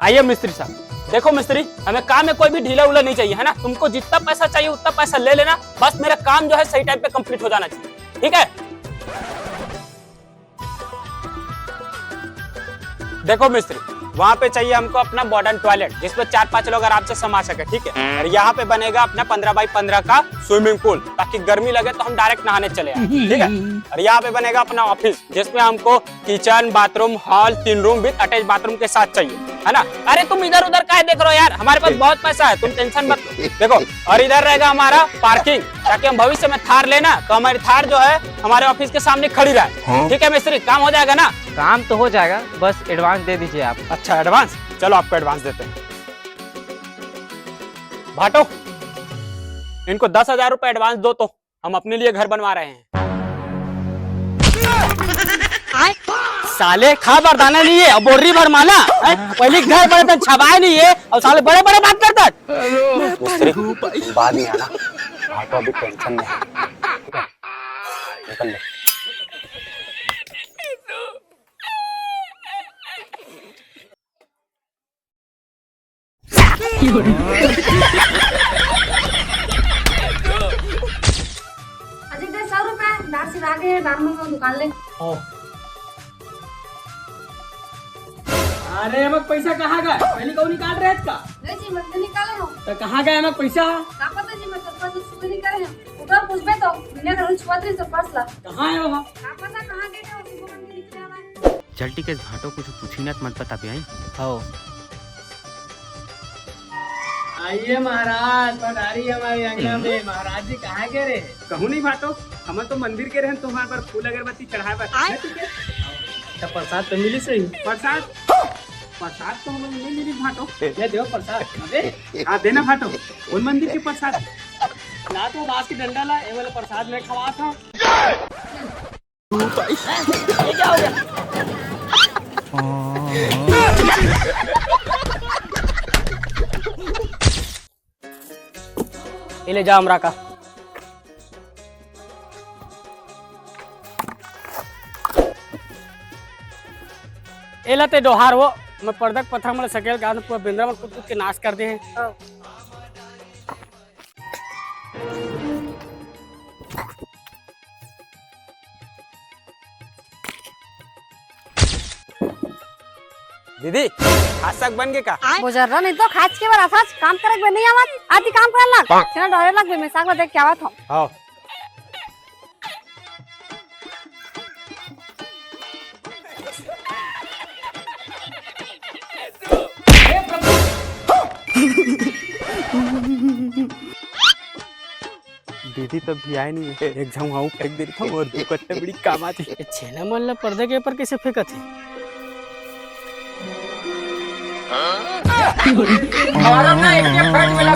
आइए मिस्त्री साहब। देखो मिस्त्री, हमें काम में कोई भी ढीला उला नहीं चाहिए, है ना। तुमको जितना पैसा चाहिए उतना पैसा ले लेना, बस मेरा काम जो है सही टाइम पे कंप्लीट हो जाना चाहिए, ठीक है। देखो मिस्त्री, वहाँ पे चाहिए हमको अपना मॉडर्न टॉयलेट जिसमें 4-5 लोग आराम से समा सके, ठीक है। और यहाँ पे बनेगा अपना 15x15 का स्विमिंग पूल, ताकि गर्मी लगे तो हम डायरेक्ट नहाने चले आए, ठीक है। और यहाँ पे बनेगा अपना ऑफिस जिसमें हमको kitchen, bathroom, hall, 3 room with attach bathroom के साथ चाहिए, है ना। अरे तुम इधर उधर काहे देख रहे हो यार, हमारे पास बहुत पैसा है, तुम टेंशन मत देखो। और इधर रहेगा हमारा पार्किंग, ताकि हम भविष्य में थार लेना तो हमारी थार जो है हमारे ऑफिस के सामने खड़ी रहे, ठीक है मिस्त्री। काम हो जाएगा ना? काम तो हो जाएगा, बस एडवांस दे दीजिए आप। अच्छा एडवांस, चलो आपको एडवांस देते हैं। भाटो, इनको 10,000 रुपए एडवांस दो तो हम अपने लिए घर बनवा रहे हैं। साले खा बरदाना नहीं है, बोरी भर माला पहले घर बड़े तो छबाए नहीं है और साले बड़े बड़े बात करता है। बाद में आना, भाटो अभी टेंशन में है, निकल ले। अजी 100 रुपए दार से आगे दार में दुकान ले। अरे अमक पैसा कहाँ गया? पहले कौन निकाल रहे हैं इसका? नहीं जी मैं तो निकाले हूँ। तो कहाँ गया अमक पैसा? क्या पता जी, मैं तो पास से निकाले हैं। उधर पूछबे तो बिना घर छुआतरी से पर्स ला। कहाँ है वो? क्या पता कहाँ गए थे, उसी को बंद निकले आवा। चल ठीक है, भाटो कुछ पूछी ना मत पता पे आई। हाँ आइए महाराज, पधारी हमारे अंगना में। महाराज जी कहाँ गए रहे? कहूँ नहीं भाटो, हम तो मंदिर के रहे तो वहाँ पर फूल अगरबत्ती चढ़ाए बस, ठीक है। तो प्रसाद तो मिली सही? प्रसाद तो हमें नहीं मिली भाटो। ये दो प्रसाद, अबे हाँ देना भाटो। उन मंदिर के प्रसाद ला तो बांस की डंडा ला, ये वाला प्रसाद में खवा था। ये क्या हो गया? ये ले जा हमरा का। ए लते डोहार वो मैं पर्दक पत्थर में सकेल गांव पूरा बिंद्रा में कूद के नाश कर दे हैं। दीदी खासक बन गए का? गुजर नहीं तो खास के बार आसाच काम करे बे नहीं आवत, आती काम कर लग छना डरे लग बे मैं साग देख के आवत हूं। हां दीदी तब भी आए नहीं है। एक झाऊ फेंक दे रही था और 2 कट्टे बड़ी काम आती। छेना मन पर्दे के ऊपर कैसे फेंका थे? हमारा ना एक फट मिला।